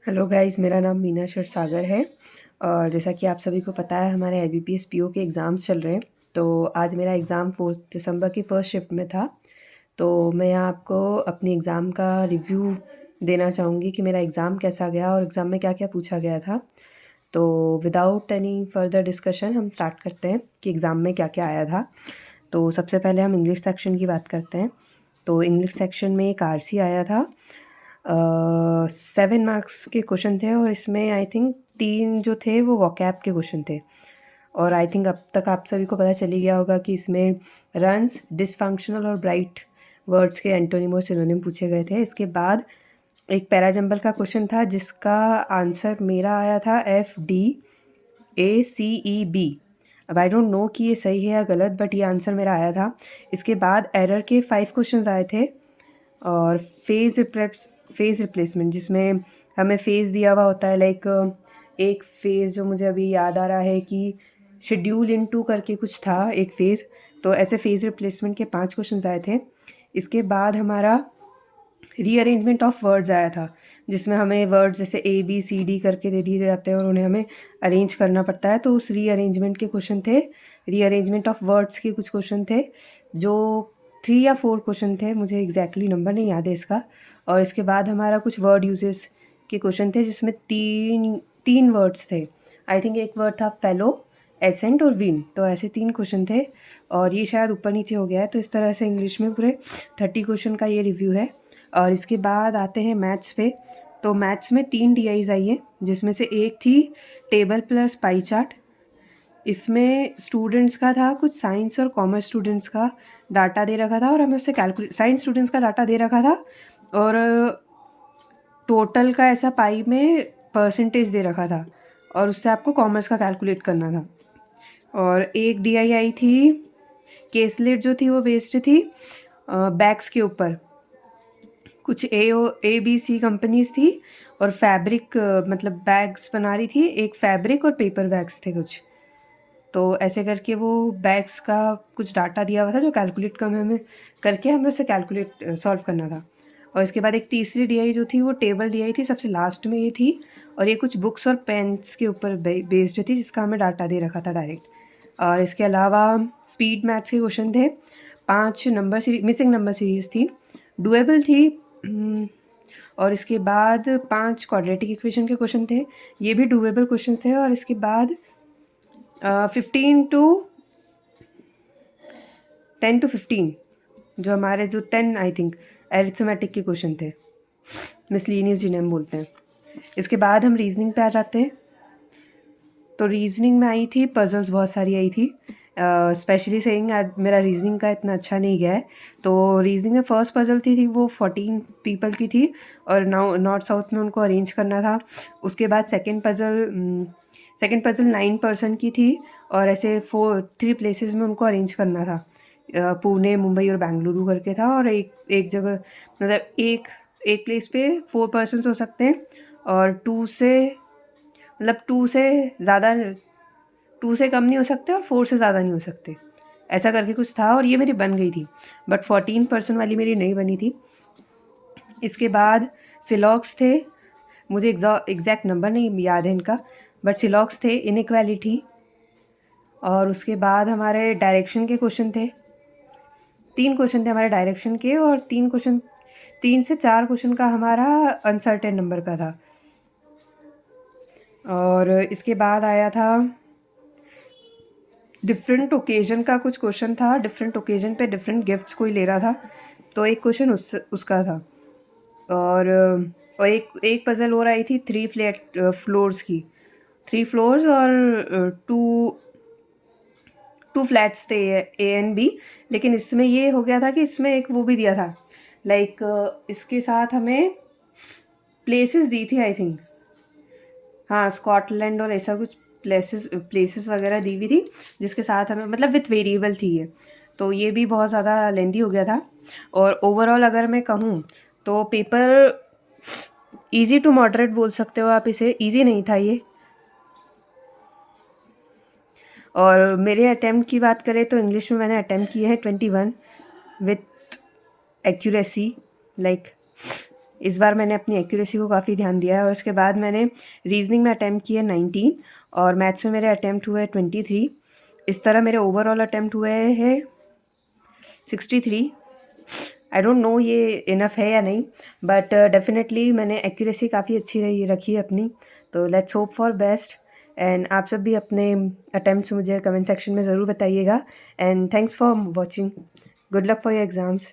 Hello guys, मेरा नाम मीना क्षीरसागर है। और जैसा कि आप सभी को पता है, हमारे IBPS PO के एग्ज़ाम्स चल रहे हैं। तो आज मेरा एग्ज़ाम 4 दिसंबर की फ़र्स्ट शिफ्ट में था। तो मैं यहाँ आपको अपनी एग्ज़ाम का रिव्यू देना चाहूँगी कि मेरा एग्ज़ाम कैसा गया और एग्ज़ाम में क्या-क्या पूछा गया था। तो विदाउट एनी फर्दर डिस्कशन हम स्टार्ट करते हैं कि एग्ज़ाम में क्या-क्या आया था। तो सबसे पहले हम इंग्लिश सेक्शन की बात करते हैं। तो इंग्लिश सेक्शन में एक आरसी आया था। 7 मार्क्स के क्वेश्चन थे और इसमें आई थिंक 3 जो थे वो वोकैब के क्वेश्चन थे। और आई थिंक अब तक आप सभी को पता चल ही गया होगा कि इसमें रन्स, डिसफंक्शनल और ब्राइट वर्ड्स के एंटोनिम और सिनोनिम पूछे गए थे। इसके बाद एक पैराजंबल का क्वेश्चन था जिसका आंसर मेरा आया था FDACEB। अब आई डोंट नो कि ये सही है या गलत, बट ये आंसर मेरा आया था। इसके बाद एरर के 5 क्वेश्चंस आए थे और फेज़ रिप्लेसमेंट, जिसमें हमें फ़ेज़ दिया हुआ होता है। लाइक एक फ़ेज़ जो मुझे अभी याद आ रहा है कि शेड्यूल इन टू करके कुछ था एक फ़ेज़। तो ऐसे फ़ेज़ रिप्लेसमेंट के 5 क्वेश्चंस आए थे। इसके बाद हमारा रीअरेंजमेंट ऑफ वर्ड्स आया था, जिसमें हमें वर्ड्स जैसे ABCD करके दे दिए जाते हैं और उन्हें हमें अरेंज करना पड़ता है। तो उस रीअरेंजमेंट के क्वेश्चन थे। रीअरेंजमेंट ऑफ वर्ड्स के कुछ क्वेश्चन थे, जो 3 या 4 क्वेश्चन थे, मुझे एग्जैक्टली नंबर नहीं याद है इसका। और इसके बाद हमारा कुछ वर्ड यूजेस के क्वेश्चन थे, जिसमें तीन वर्ड्स थे। आई थिंक एक वर्ड था फेलो, एसेंट और विन। तो ऐसे 3 क्वेश्चन थे और ये शायद ऊपर नीचे हो गया है। तो इस तरह से इंग्लिश में पूरे 30 क्वेश्चन का ये रिव्यू है। और इसके बाद आते हैं मैथ्स पे। तो मैथ्स में 3 DIs आई हैं, जिसमें से एक थी टेबल प्लस पाई चार्ट। इसमें स्टूडेंट्स का था, कुछ साइंस और कॉमर्स स्टूडेंट्स का डाटा दे रखा था और हमें उससे साइंस स्टूडेंट्स का डाटा दे रखा था और टोटल का ऐसा पाई में परसेंटेज दे रखा था और उससे आपको कॉमर्स का कैलकुलेट करना था। और एक DI आई थी केसलेट, जो थी वो बेस्ड थी बैग्स के ऊपर। कुछ ABC कंपनीज थी और फैब्रिक मतलब बैग्स बना रही थी। एक फैब्रिक और पेपर बैग्स थे कुछ। तो ऐसे करके वो बैग्स का कुछ डाटा दिया हुआ था, जो कैलकुलेट कर हमें करके हमें उसे कैलकुलेट सॉल्व करना था। और इसके बाद एक तीसरी DI जो थी वो टेबल DI थी, सबसे लास्ट में ये थी। और ये कुछ बुक्स और पेन्स के ऊपर बेस्ड थी, जिसका हमें डाटा दे रखा था डायरेक्ट। और इसके अलावा स्पीड मैथ्स के क्वेश्चन थे। 5 number series, missing number series थी, डुएबल थी। और इसके बाद 5 क्वाड्रेटिक इक्वेशन के क्वेश्चन थे, ये भी डुएबल क्वेश्चन थे। और इसके बाद 10 to 15 जो हमारे जो 10 आई थिंक अरिथमेटिक के क्वेश्चन थे, मिसलिनियस जिन्हें हम बोलते हैं। इसके बाद हम रीजनिंग पे आ जाते हैं। तो रीजनिंग में आई थी पजल्स, बहुत सारी आई थी। स्पेशली सेइंग आज मेरा रीजनिंग का इतना अच्छा नहीं गया है। तो रीजनिंग में फर्स्ट पजल थी वो 14 पीपल की थी और नॉर्थ साउथ में उनको अरेंज करना था। उसके बाद सेकंड पजल 9 पर्सन की थी और ऐसे 3 प्लेसेस में उनको अरेंज करना था। पुणे, मुंबई और बेंगलुरु करके था। और एक जगह मतलब एक प्लेस पे 4 पर्सन हो सकते हैं और 2 से ज़्यादा, 2 से कम नहीं हो सकते और 4 से ज़्यादा नहीं हो सकते, ऐसा करके कुछ था। और ये मेरी बन गई थी, बट 14 पर्सन वाली मेरी नहीं बनी थी। इसके बाद सिलॉक्स थे, मुझे एग्जैक्ट नंबर नहीं याद है इनका, बट सिलॉक्स थे, इनइक्वालिटी। और उसके बाद हमारे डायरेक्शन के क्वेश्चन थे। 3 क्वेश्चन थे हमारे डायरेक्शन के और 3 से 4 क्वेश्चन का हमारा अनसर्टेन नंबर का था। और इसके बाद आया था डिफरेंट ओकेजन का कुछ क्वेश्चन था। डिफरेंट ओकेजन पे डिफरेंट गिफ्ट्स कोई ले रहा था, तो एक क्वेश्चन उसका था। और एक पजल और आई थी 3 फ्लैट फ्लोर्स की, 3 फ्लोर्स और 2 फ्लैट्स थे, A एंड B। लेकिन इसमें ये हो गया था कि इसमें एक वो भी दिया था, लाइक इसके साथ हमें प्लेसेस दी थी आई थिंक। हाँ, स्कॉटलैंड और ऐसा कुछ प्लेसेस वगैरह दी हुई थी, जिसके साथ हमें मतलब विथ वेरिएबल थी ये। तो ये भी बहुत ज़्यादा लेंदी हो गया था। और ओवरऑल अगर मैं कहूँ तो पेपर इजी टू मॉडरेट बोल सकते हो आप इसे, इजी नहीं था ये। और मेरे अटैम्प्ट की बात करें तो इंग्लिश में मैंने अटैम्प्ट किए हैं 21 विथ एक्यूरेसी। लाइक इस बार मैंने अपनी एक्यूरेसी को काफ़ी ध्यान दिया है। और उसके बाद मैंने रीजनिंग में अटैम्प्ट किए 19 और मैथ्स में मेरे अटैम्प्ट हुए 23। इस तरह मेरे ओवरऑल अटैम्प्ट हुए हैं 63। आई डोंट नो ये इनफ है या नहीं, बट डेफिनेटली मैंने एक्यूरेसी काफ़ी अच्छी रखी है अपनी। तो let's hope for best. And आप सब भी अपने अटैम्प्ट्स मुझे कमेंट सेक्शन में ज़रूर बताइएगा। And thanks for watching. Good luck for your exams.